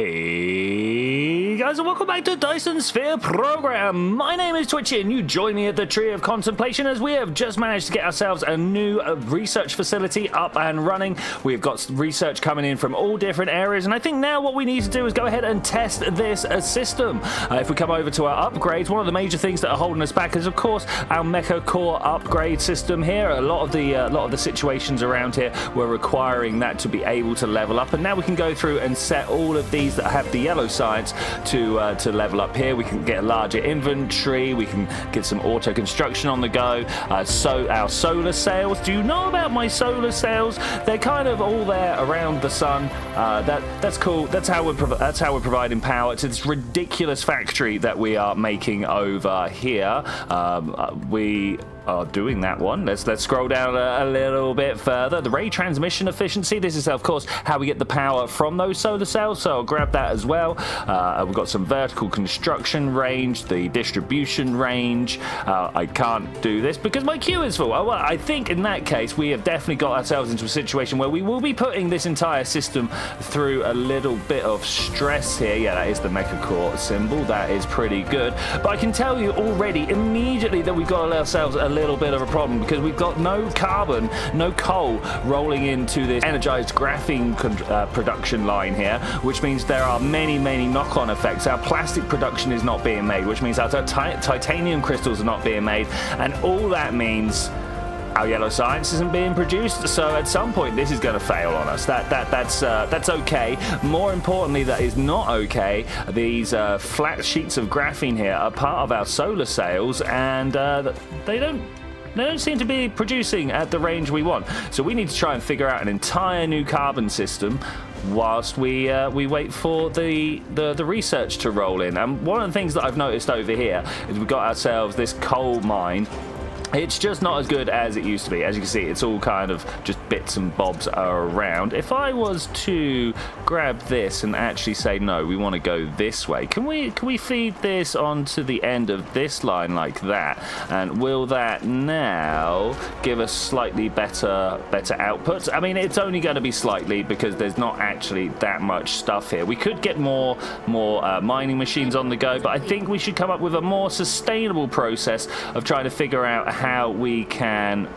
Hey guys, and welcome back to Dyson Sphere Program. My name is Twitchi, and you join me at the Tree of Contemplation as we have just managed to get ourselves a new research facility up and running. We've got research coming in from all different areas, and I think now what we need to do is go ahead and test this system. If we come over to our upgrades, one of the major things that are holding us back is, of course, our mecha core upgrade system here. A lot of the situations around here were requiring that to be able to level up, and now we can go through and set all of these that have the yellow sides to level up here. We can get a larger inventory, we can get some auto construction on the go. So our solar sails, do you know about my solar sails? They're kind of all there around the sun. That's cool. That's how we're providing power to this ridiculous factory that we are making over here. We are doing that one. Let's scroll down a little bit further. The ray transmission efficiency, this is of course how we get the power from those solar cells, so I'll grab that as well. We've got some vertical construction range, the distribution range. I can't do this because my queue is full. Well, I think in that case we have definitely got ourselves into a situation where we will be putting this entire system through a little bit of stress here. Yeah, that is the mecha core symbol. That is pretty good, but I can tell you already immediately that we've got ourselves a little bit of a problem because we've got no carbon, no coal rolling into this energized graphene production line here, which means there are many knock-on effects. Our plastic production is not being made, which means our titanium crystals are not being made, and all that means our yellow science isn't being produced. So at some point this is going to fail on us. That's okay. More importantly, that is not okay. These flat sheets of graphene here are part of our solar sails, and they don't seem to be producing at the range we want. So we need to try and figure out an entire new carbon system whilst we wait for the research to roll in. And one of the things that I've noticed over here is we've got ourselves this coal mine. It's just not as good as it used to be. As you can see, it's all kind of just bits and bobs are around. If I was to grab this and actually say, no, we want to go this way, can we feed this onto the end of this line like that? And will that now give us slightly better outputs? I mean, it's only going to be slightly because there's not actually that much stuff here. We could get more mining machines on the go, but I think we should come up with a more sustainable process of trying to figure out how we can...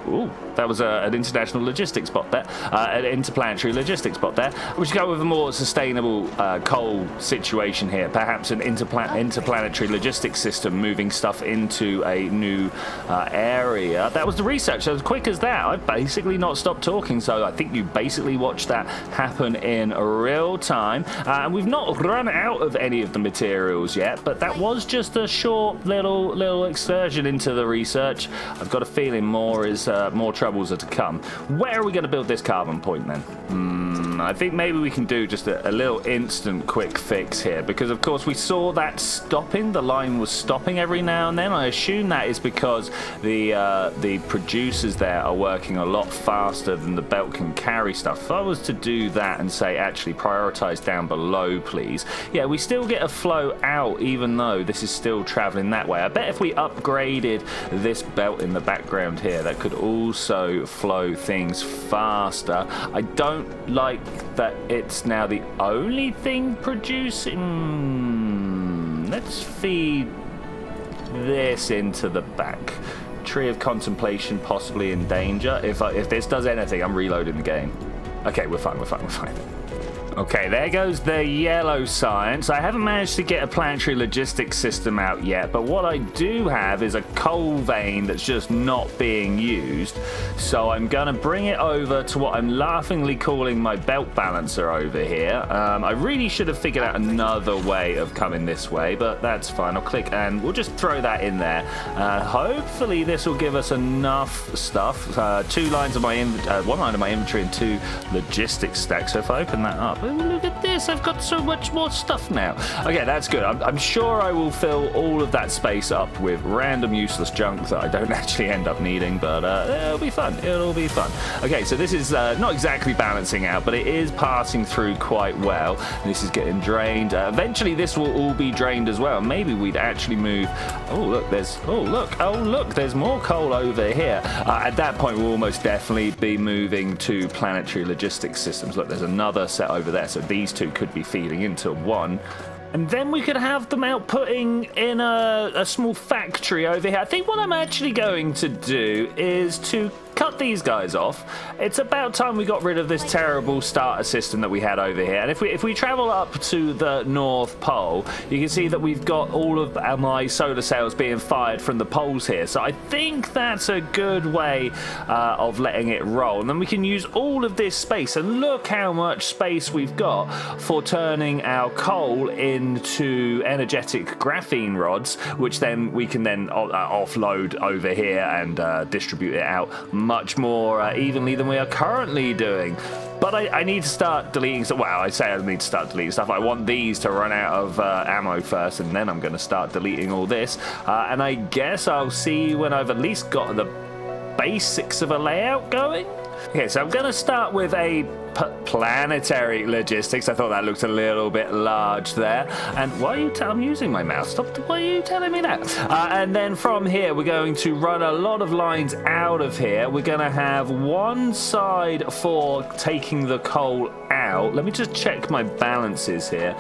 Ooh, that was an international logistics bot there, an interplanetary logistics bot there. We should go with a more sustainable coal situation here, perhaps an interplanetary logistics system moving stuff into a new area. That was the research. As quick as that, I've basically not stopped talking, so I think you basically watched that happen in real time. And we've not run out of any of the materials yet, but that was just a short little excursion into the research. I've got a feeling more troubles are to come. Where are we going to build this carbon point then? I think maybe we can do just a little instant quick fix here, because of course we saw that stopping. The line was stopping every now and then. I assume that is because the producers there are working a lot faster than the belt can carry stuff. If I was to do that and say actually prioritize down below, please. Yeah, we still get a flow out even though this is still traveling that way. I bet if we upgraded this belt in the background here, that could also flow things faster. I don't like that it's now the only thing producing. Let's feed this into the back. Tree of Contemplation possibly in danger. If this does anything, I'm reloading the game. Okay, we're fine. Okay, there goes the yellow science. I haven't managed to get a planetary logistics system out yet, but what I do have is a coal vein that's just not being used. So I'm going to bring it over to what I'm laughingly calling my belt balancer over here. I really should have figured out another way of coming this way, but that's fine. I'll click and we'll just throw that in there. Hopefully this will give us enough stuff. 1 line of my inventory and 2 logistics stacks. So if I open that up, look at this, I've got so much more stuff now. Okay, that's good. I'm sure I will fill all of that space up with random useless junk that I don't actually end up needing, but it'll be fun. Okay, so this is not exactly balancing out, but it is passing through quite well. This is getting drained. Eventually this will all be drained as well. Maybe we'd actually move... look, there's more coal over here. At that point we'll almost definitely be moving to planetary logistics systems. Look, there's another set over there. there. So these two could be feeding into one. And then we could have them outputting in a small factory over here. I think what I'm actually going to do is to cut these guys off. It's about time we got rid of this terrible starter system that we had over here. And if we travel up to the North Pole, you can see that we've got all of my solar cells being fired from the poles here. So I think that's a good way of letting it roll. And then we can use all of this space. And look how much space we've got for turning our coal into energetic graphene rods, which then we can then offload over here and distribute it out much more evenly than we are currently doing. But I need to start deleting stuff. Well, I say I need to start deleting stuff. I want these to run out of ammo first, and then I'm going to start deleting all this. And I guess I'll see when I've at least got the basics of a layout going. Okay, so I'm going to start with a planetary logistics. I thought that looked a little bit large there. And why are you I'm using my mouse. Stop. Why are you telling me that? And then from here, we're going to run a lot of lines out of here. We're going to have one side for taking the coal out. Let me just check my balances here.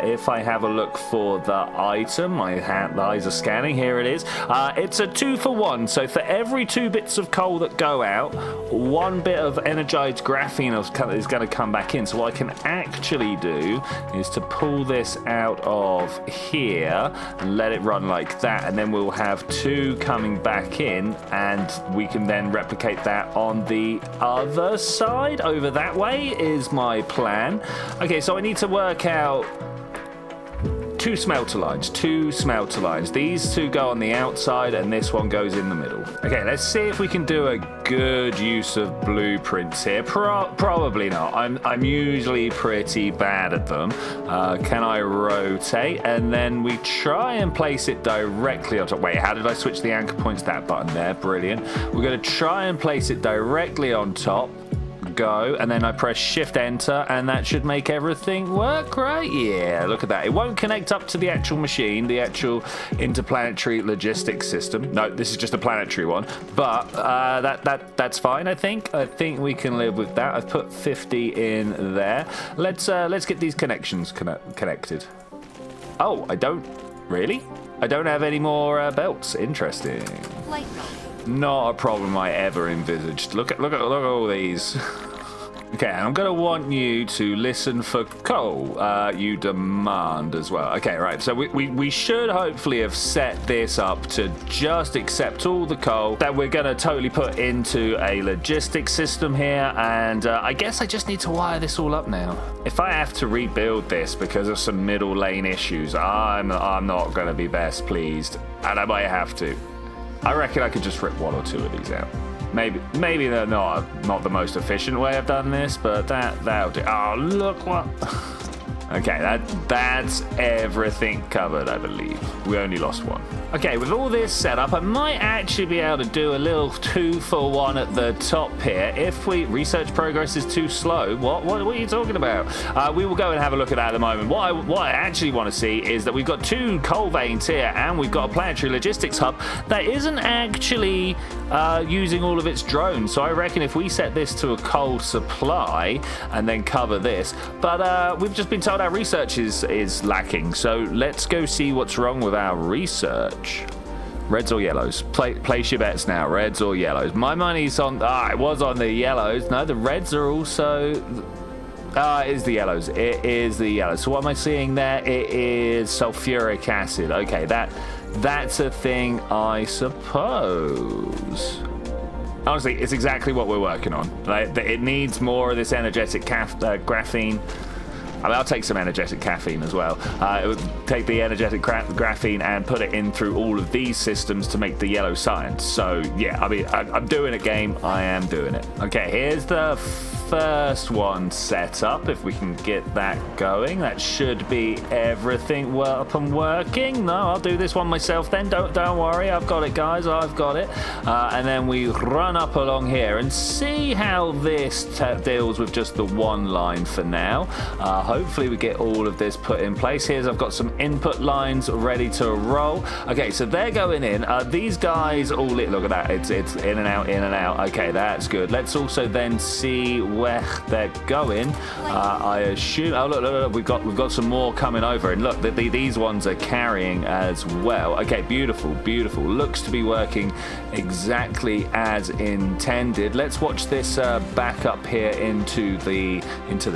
If I have a look for the item, my eyes are scanning. Here it is. It's a 2-for-1. So for every 2 bits of coal that go out, 1 bit of energized graphene is going to come back in. So what I can actually do is to pull this out of here and let it run like that, and then we'll have 2 coming back in, and we can then replicate that on the other side over that way is my plan. Okay, so I need to work out 2 smelter lines. These 2 go on the outside and this one goes in the middle. Okay, let's see if we can do a good use of blueprints here. Probably not. I'm usually pretty bad at them. Can I rotate? And then we try and place it directly on top. Wait, how did I switch the anchor points? That button there. Brilliant. We're going to try and place it directly on top. Go, and then I press shift enter, and that should make everything work, right? Yeah, look at that. It won't connect up to the actual machine, the actual interplanetary logistics system. No, this is just a planetary one, but that's fine. I think we can live with that. I've put 50 in there. Let's get these connections connected. Oh, I don't have any more belts. Interesting. Not a problem I ever envisaged. Look at all these. Okay, and I'm going to want you to listen for coal. You demand as well. Okay, right. So we should hopefully have set this up to just accept all the coal that we're going to totally put into a logistics system here. And I guess I just need to wire this all up now. If I have to rebuild this because of some middle lane issues, I'm not going to be best pleased. And I might have to. I reckon I could just rip 1 or 2 of these out. Maybe they're not the most efficient way I've done this, but that'll do. Oh, look what. Okay, that's everything covered, I believe. We only lost 1. Okay, with all this set up, I might actually be able to do a little 2-for-1 at the top here. If research progress is too slow, what are you talking about? We will go and have a look at that at the moment. What I actually want to see is that we've got 2 coal veins here, and we've got a planetary logistics hub that isn't actually using all of its drones. So I reckon if we set this to a coal supply and then cover this, but we've just been told our research is lacking. So let's go see what's wrong with our research. Reds or yellows? Place your bets now. Reds or yellows? My money's on. It was on the yellows. No, the reds are also. It is the yellows. It is the yellows. So what am I seeing there? It is sulfuric acid. Okay, that's a thing, I suppose. Honestly, it's exactly what we're working on. It needs more of this energetic graphene. I mean, I'll take some energetic caffeine as well. It would take the energetic graphene and put it in through all of these systems to make the yellow science. So, yeah, I mean, I'm doing it, game. I am doing it. Okay, here's the first one set up. If we can get that going, that should be everything up and working. No, I'll do this one myself then. Don't worry. I've got it, guys. I've got it. And then we run up along here and see how this deals with just the 1 line for now. Hopefully we get all of this put in place. I've got some input lines ready to roll. Okay, so they're going in. These guys all look at that. It's in and out, in and out. Okay, that's good. Let's also then see where they're going. I assume. Oh look, we've got some more coming over, and look, these ones are carrying as well. Okay, beautiful. Looks to be working exactly as intended. Let's watch this back up here into the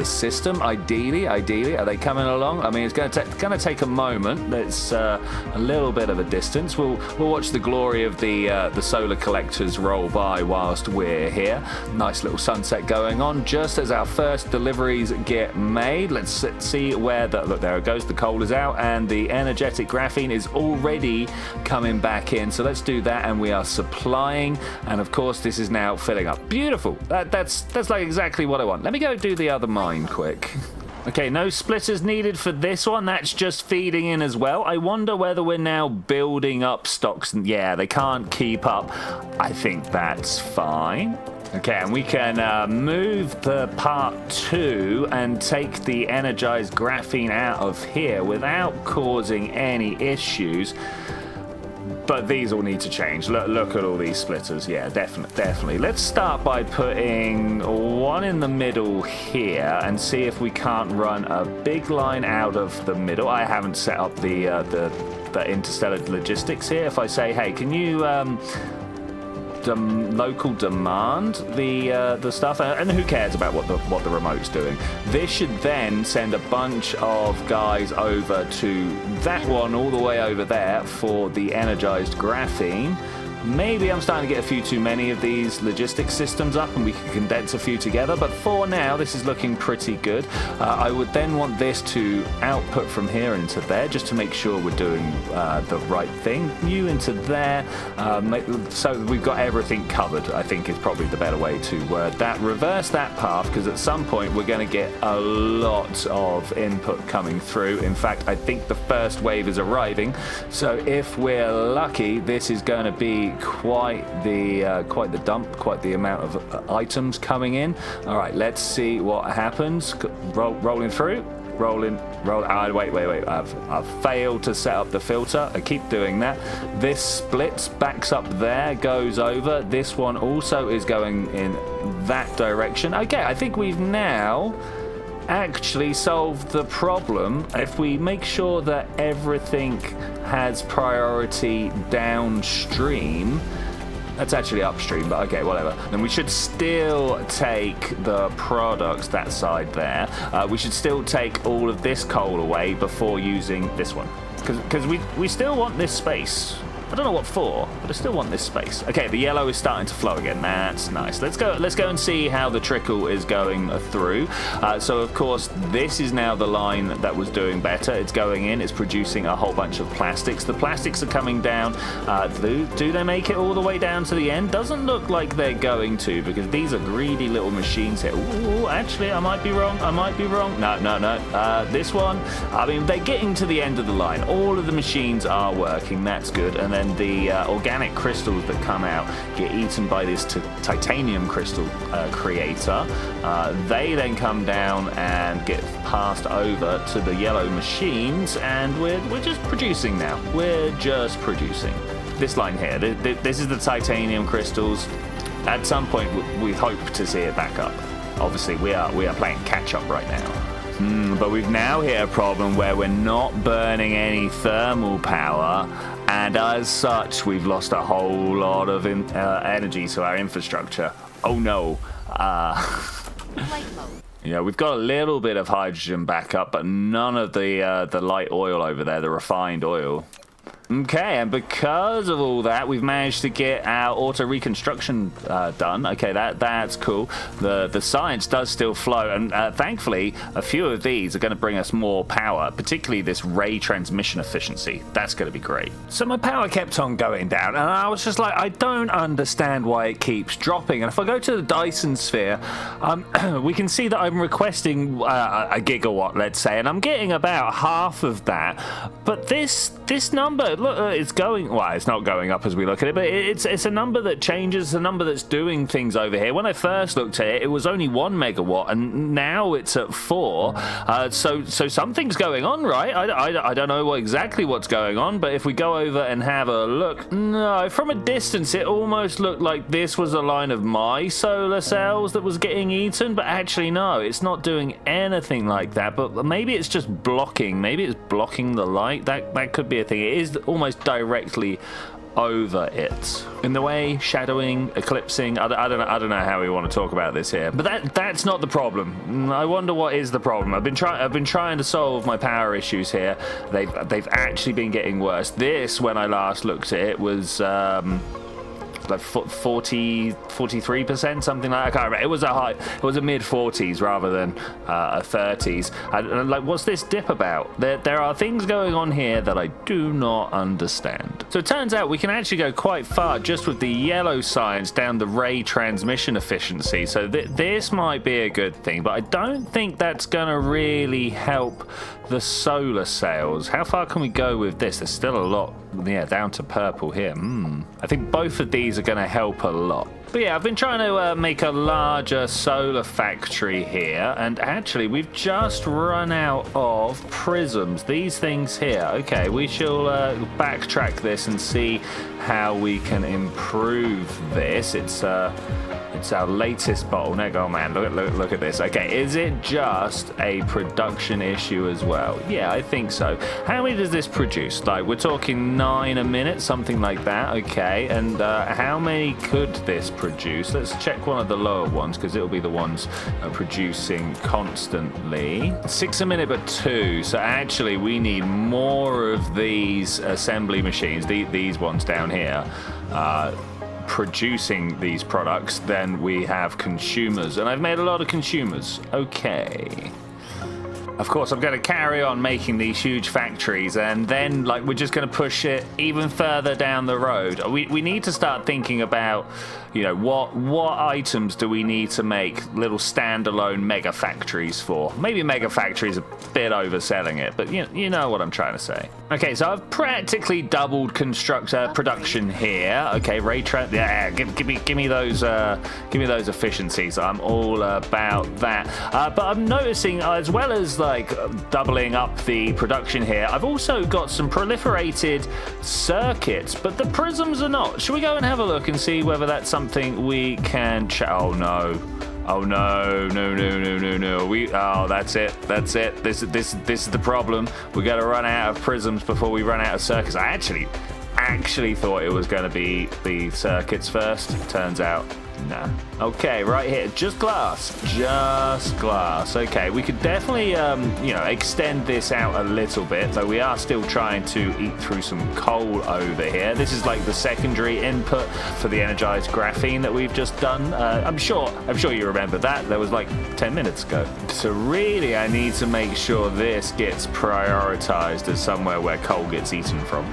system. Ideally, are they coming along? I mean, it's going to take a moment. It's a little bit of a distance. We'll watch the glory of the solar collectors roll by whilst we're here. Nice little sunset going on just as our first deliveries get made. Let's see where look, there it goes. The coal is out and the energetic graphene is already coming back in. So let's do that, and we are supplying, and of course this is now filling up. Beautiful. That's like exactly what I want. Let me go do the other mine quick. Okay, no splitters needed for this one. That's just feeding in as well. I wonder whether we're now building up stocks. Yeah, they can't keep up. I think that's fine. Okay, and we can move the part 2 and take the energized graphene out of here without causing any issues. But these all need to change. Look at all these splitters. Yeah, definitely. Let's start by putting one in the middle here and see if we can't run a big line out of the middle. I haven't set up the interstellar logistics here. If I say, hey, can you local demand the stuff, and who cares about what the remote's doing? This should then send a bunch of guys over to that one all the way over there for the energized graphene. Maybe I'm starting to get a few too many of these logistics systems up and we can condense a few together, but for now this is looking pretty good. I would then want this to output from here into there just to make sure we're doing the right thing. You into there, so we've got everything covered, I think is probably the better way to word that. Reverse that path, because at some point we're going to get a lot of input coming through. In fact, I think the first wave is arriving, so if we're lucky, this is going to be quite the dump, quite the amount of items coming in. All right, let's see what happens. Rolling through. Rolling. Wait. I've failed to set up the filter. I keep doing that. This splits, backs up there, goes over. This one also is going in that direction. Okay, I think we've now actually solved the problem. If we make sure that everything has priority downstream, that's actually upstream, but okay, whatever. Then we should still take the products, that side there. We should still take all of this coal away before using this one, because we still want this space. I don't know what for, but I still want this space. Okay, the yellow is starting to flow again. That's nice. Let's go and see how the trickle is going through. So of course, this is now the line that was doing better. It's going in. It's producing a whole bunch of plastics. The plastics are coming down. Do they make it all the way down to the end? Doesn't look like they're going to, because these are greedy little machines here. Ooh, actually, I might be wrong. No. This one, I mean, they're getting to the end of the line. All of the machines are working. That's good. And then the organic crystals that come out get eaten by this titanium crystal creator. They then come down and get passed over to the yellow machines, and we're just producing now. We're just producing. This line here, this is the titanium crystals. At some point, we hope to see it back up. Obviously, we are playing catch up right now. But we've now hit a problem where we're not burning any thermal power, and as such, we've lost a whole lot of energy to our infrastructure. Oh no. Yeah, we've got a little bit of hydrogen backup, but none of the light oil over there, the refined oil. Okay, and because of all that, we've managed to get our auto reconstruction done. Okay, that's cool. The science does still flow, and thankfully, a few of these are going to bring us more power, particularly this ray transmission efficiency. That's going to be great. So my power kept on going down, and I was just like, I don't understand why it keeps dropping. And if I go to the Dyson Sphere, we can see that I'm requesting a gigawatt, let's say, and I'm getting about half of that. But this number look, it's going, well, it's not going up as we look at it, but it's a number that changes, a number that's doing things over here. When I first looked at it, it was only 1 megawatt, and now it's at 4. So something's going on, right? I don't know exactly what's going on, but if we go over and have a look, no, from a distance, it almost looked like this was a line of my solar cells that was getting eaten, but actually, no, it's not doing anything like that, but maybe it's just blocking. Maybe it's blocking the light. That could be a thing. It is almost directly over it in the way, shadowing, eclipsing. I don't know how we want to talk about this here, but that's not the problem. I wonder what is the problem. I've been trying to solve my power issues here. They've actually been getting worse. This, when I last looked at it, was like 43%, something like that. I can't remember. It was a mid 40s rather than a 30s. And like, what's this dip about? There are things going on here that I do not understand. So it turns out we can actually go quite far just with the yellow science down the ray transmission efficiency. So this might be a good thing, but I don't think that's going to really help the solar cells. How far can we go with this? There's still a lot, yeah, down to purple here. I think both of these are going to help a lot. But yeah, I've been trying to make a larger solar factory here, and actually we've just run out of prisms. These things here. Okay, we shall backtrack this and see how we can improve this. It's our latest bottleneck. Oh man, look at this. Okay, is it just a production issue as well? Yeah, I think so. How many does this produce? Like, we're talking 9 a minute, something like that. Okay, and how many could this produce? Let's check one of the lower ones, because it'll be the ones producing constantly. 6 a minute, but 2. So actually, we need more of these assembly machines, these ones down here, producing these products than we have consumers, and I've made a lot of consumers. Okay, of course I'm going to carry on making these huge factories, and then like we're just going to push it even further down the road. We need to start thinking about, you know, what items do we need to make little standalone mega factories for? Maybe mega factories a bit overselling it, but you know what I'm trying to say. Okay, so I've practically doubled production here. Okay, yeah, give me those efficiencies. I'm all about that. But I'm noticing, as well as like doubling up the production here, I've also got some proliferated circuits, but the prisms are not. Should we go and have a look and see whether that's something we can oh no. Oh no. Oh, that's it. This is the problem. We got to run out of prisms before we run out of circuits. I actually thought it was going to be the circuits first. Turns out, nah. Okay, right here, just glass. Okay, we could definitely, extend this out a little bit, though we are still trying to eat through some coal over here. This is like the secondary input for the energized graphene that we've just done. I'm sure you remember that. That was like 10 minutes ago. So really, I need to make sure this gets prioritized as somewhere where coal gets eaten from.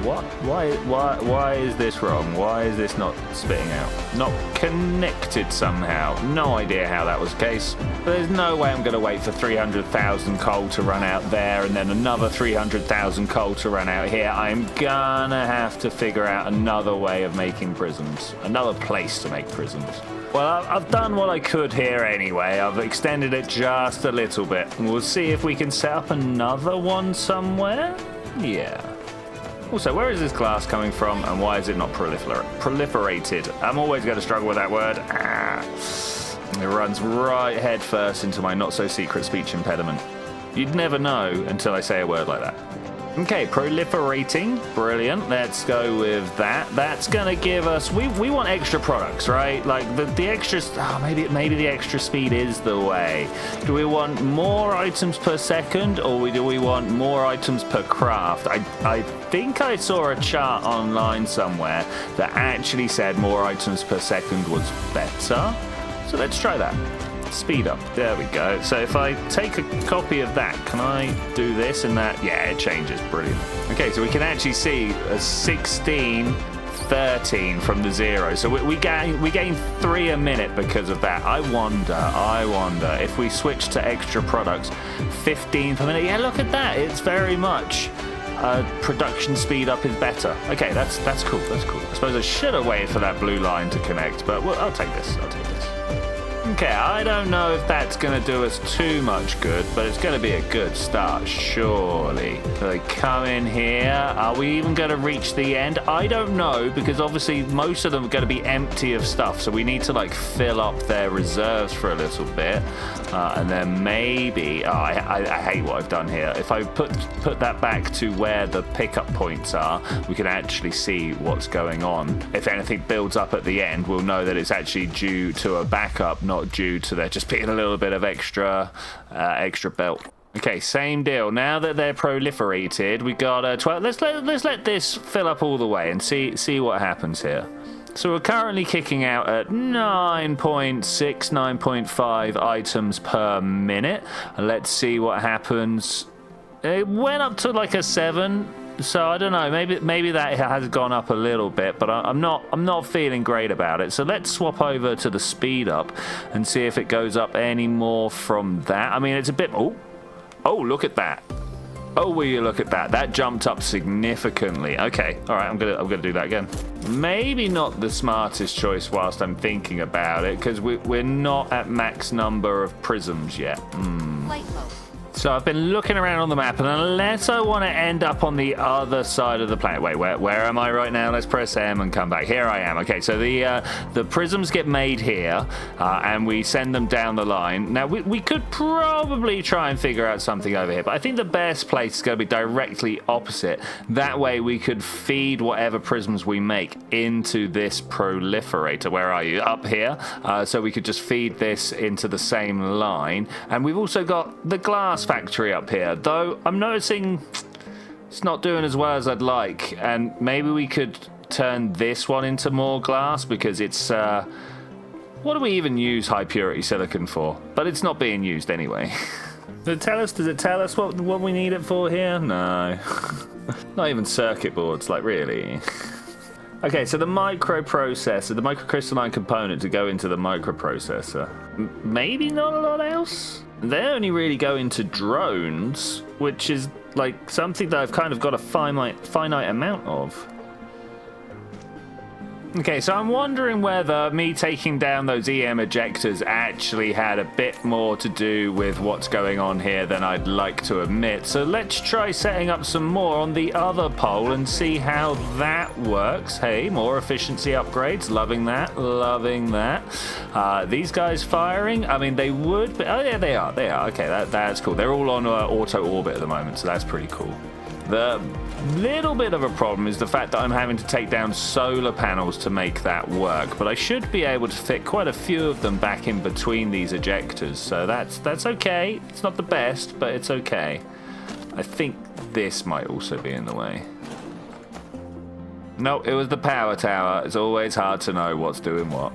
What? Why is this wrong? Why is this not spitting out? Not connected somehow. No idea how that was the case. But there's no way I'm going to wait for 300,000 coal to run out there and then another 300,000 coal to run out here. I'm gonna have to figure out another way of making prisms. Another place to make prisms. Well, I've done what I could here anyway. I've extended it just a little bit. We'll see if we can set up another one somewhere. Yeah. Also, where is this glass coming from, and why is it not proliferated? I'm always going to struggle with that word. It runs right head first into my not-so-secret speech impediment. You'd never know until I say a word like that. Okay, proliferating. Brilliant. Let's go with that. That's going to give us... We want extra products, right? Like, the extra... Oh, maybe the extra speed is the way. Do we want more items per second, or do we want more items per craft? I think I saw a chart online somewhere that actually said more items per second was better. So let's try that. Speed up. There we go. So if I take a copy of that, can I do this and that? Yeah, it changes. Brilliant. Okay, so we can actually see a 16, 13 from the 0. So we gain 3 a minute because of that. I wonder if we switch to extra products, 15 per minute. Yeah, look at that. It's very much production speed up is better. Okay, that's cool. That's cool. I suppose I should have waited for that blue line to connect, but well, I'll take this. I'll take this. Okay, I don't know if that's going to do us too much good, but it's going to be a good start, surely. So they come in here. Are we even going to reach the end? I don't know, because obviously most of them are going to be empty of stuff, so we need to like fill up their reserves for a little bit. And then maybe... Oh, I hate what I've done here. If I put that back to where the pickup points are, we can actually see what's going on. If anything builds up at the end, we'll know that it's actually due to a backup, not due to there just being a little bit of extra belt. Okay, same deal. Now that they're proliferated, we got 12. Let's let this fill up all the way and see what happens here. So we're currently kicking out at 9.6, 9.5 items per minute. Let's see what happens. It went up to like a 7. So I don't know, maybe that has gone up a little bit, but I'm not feeling great about it. So let's swap over to the speed up and see if it goes up any more from that. I mean, it's a bit... Oh, look at that. Oh, will you look at that? That jumped up significantly. Okay, all right, I'm gonna do that again. Maybe not the smartest choice whilst I'm thinking about it, because we're not at max number of prisms yet. So I've been looking around on the map, and unless I want to end up on the other side of the planet... Wait, where am I right now? Let's press M and come back. Here I am. Okay, so the prisms get made here, and we send them down the line. Now, we could probably try and figure out something over here, but I think the best place is going to be directly opposite. That way, we could feed whatever prisms we make into this proliferator. Where are you? Up here. So we could just feed this into the same line. And we've also got the glass factory up here, though I'm noticing it's not doing as well as I'd like, and maybe we could turn this one into more glass, because it's what do we even use high purity silicon for? But it's not being used anyway. Does it tell us what we need it for here? No. Not even circuit boards, like really. Okay, so the microprocessor, the microcrystalline component to go into the microprocessor. Maybe not a lot else? They only really go into drones, which is like something that I've kind of got a finite amount of. Okay, so I'm wondering whether me taking down those EM ejectors actually had a bit more to do with what's going on here than I'd like to admit. So let's try setting up some more on the other pole and see how that works. Hey, more efficiency upgrades. Loving that. Loving that. These guys firing? I mean, they would... But, oh, yeah, they are. They are. Okay, that's cool. They're all on auto orbit at the moment, so that's pretty cool. The little bit of a problem is the fact that I'm having to take down solar panels to make that work, but I should be able to fit quite a few of them back in between these ejectors, so that's okay. It's not the best, but it's okay. I think this might also be in the way. No, it was the power tower. It's always hard to know what's doing what.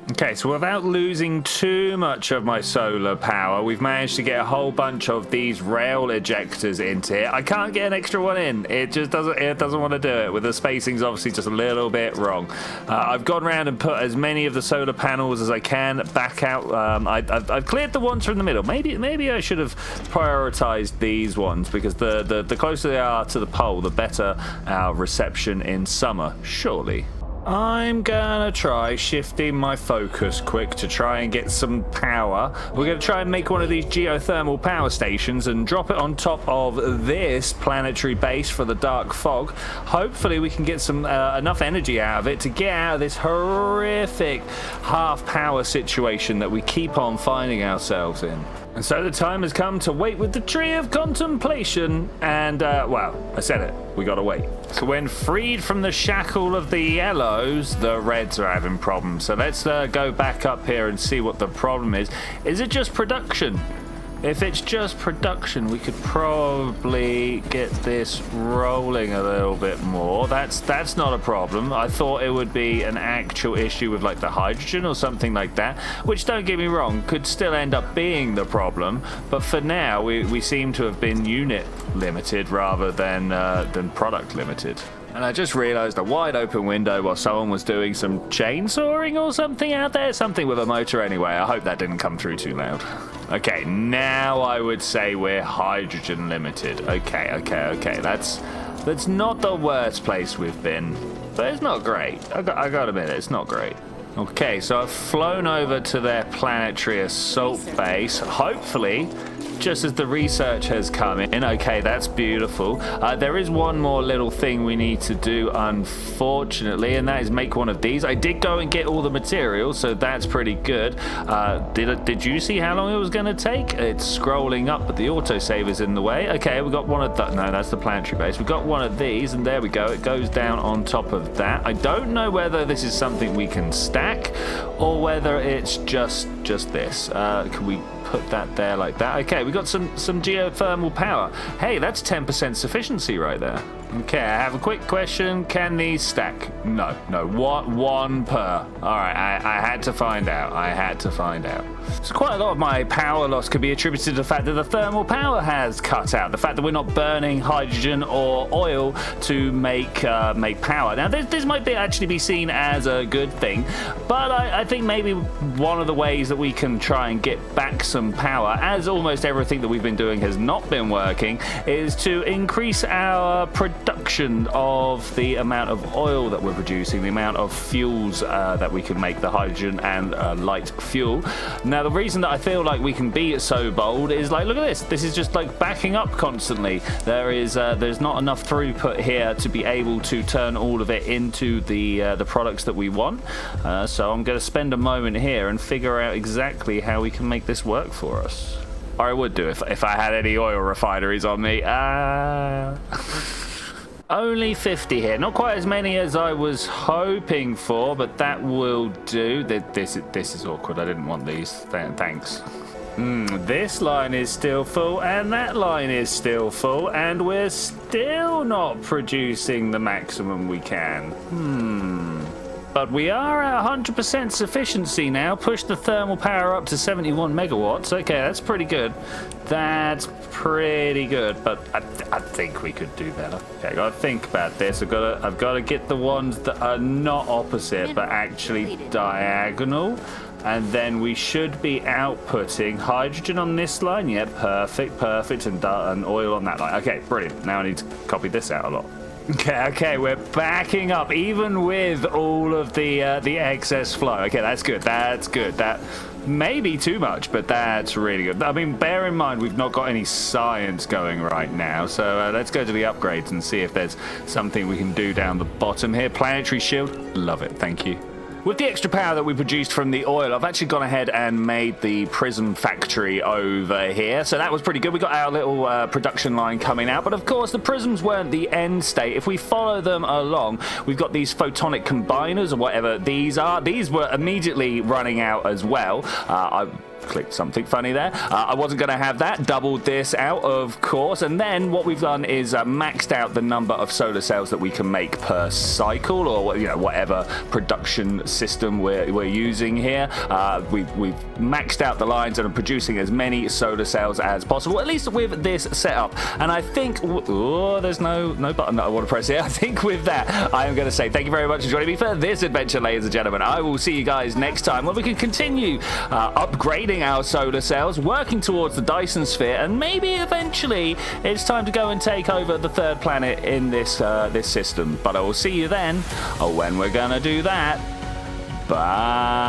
Okay, so without losing too much of my solar power, we've managed to get a whole bunch of these rail ejectors into here. I can't get an extra one in. It just doesn't want to do it. With the spacing's obviously just a little bit wrong. I've gone around and put as many of the solar panels as I can back out. I've cleared the ones from the middle. Maybe I should have prioritized these ones, because the closer they are to the pole, the better our reception in summer, surely. I'm gonna try shifting my focus quick to try and get some power. We're gonna try and make one of these geothermal power stations and drop it on top of this planetary base for the dark fog. Hopefully we can get some enough energy out of it to get out of this horrific half power situation that we keep on finding ourselves in. And so the time has come to wait with the Tree of Contemplation, and, well, I said it, we gotta wait. So when freed from the shackle of the yellows, the reds are having problems. So let's go back up here and see what the problem is. Is it just production? If it's just production, we could probably get this rolling a little bit more. That's not a problem. I thought it would be an actual issue with like the hydrogen or something like that, which, don't get me wrong, could still end up being the problem. But for now, we seem to have been unit limited rather than product limited. And I just realized a wide open window while someone was doing some chainsawing or something out there. Something with a motor anyway. I hope that didn't come through too loud. Okay, now I would say we're hydrogen limited. Okay. That's not the worst place we've been. But it's not great. I gotta admit, it's not great. Okay, so I've flown over to their planetary assault base. Hopefully, just as the research has come in. Okay, that's beautiful. There is one more little thing we need to do, unfortunately, and that is make one of these. I did go and get all the materials, so that's pretty good. Did you see how long it was going to take? It's scrolling up, but the autosave is in the way. Okay, we got one of the... No, that's the planetary base. We got one of these, and there we go. It goes down on top of that. I don't know whether this is something we can stack, or whether it's just this. Can we put that there like that? Okay, we got some geothermal power. Hey, that's 10% sufficiency right there. Okay, I have a quick question. Can these stack? No. What? One per. All right, I had to find out. So quite a lot of my power loss could be attributed to the fact that the thermal power has cut out. The fact that we're not burning hydrogen or oil to make power. Now, this might actually be seen as a good thing, but I think maybe one of the ways that we can try and get back some power, as almost everything that we've been doing has not been working, is to increase our production of the amount of oil that we're producing, the amount of fuels that we can make, the hydrogen and light fuel. Now, the reason that I feel like we can be so bold is like, look at this. This is just like backing up constantly. There's not enough throughput here to be able to turn all of it into the products that we want. So I'm going to spend a moment here and figure out exactly how we can make this work for us. Or I would do if I had any oil refineries on me. Only 50 here. Not quite as many as I was hoping for, but that will do. This is awkward. I didn't want these. Thanks. This line is still full, and that line is still full, and we're still not producing the maximum we can. But we are at 100% sufficiency now. Push the thermal power up to 71 megawatts. Okay, that's pretty good. That's pretty good, but I think we could do better. Okay, I gotta think about this. I've got to get the ones that are not opposite, but actually diagonal. And then we should be outputting hydrogen on this line. Yeah, perfect. And oil on that line. Okay, brilliant. Now I need to copy this out a lot. Okay, we're backing up even with all of the excess flow. Okay, that's good. That may be too much, but that's really good. I mean, bear in mind we've not got any science going right now, so let's go to the upgrades and see if there's something we can do down the bottom here. Planetary shield, love it. Thank you. With the extra power that we produced from the oil, I've actually gone ahead and made the prism factory over here. So that was pretty good. We got our little production line coming out. But of course, the prisms weren't the end state. If we follow them along, we've got these photonic combiners or whatever these are. These were immediately running out as well. I clicked something funny there. I wasn't going to have that. Doubled this out, of course. And then what we've done is maxed out the number of solar cells that we can make per cycle, or whatever production system we're using here. We've maxed out the lines and are producing as many solar cells as possible, at least with this setup. And I think there's no button that I want to press here. I think with that, I am going to say thank you very much for joining me for this adventure, ladies and gentlemen. I will see you guys next time when we can continue upgrading our solar cells, working towards the Dyson Sphere, and maybe eventually it's time to go and take over the third planet in this system. But I will see you then when we're gonna do that. Bye.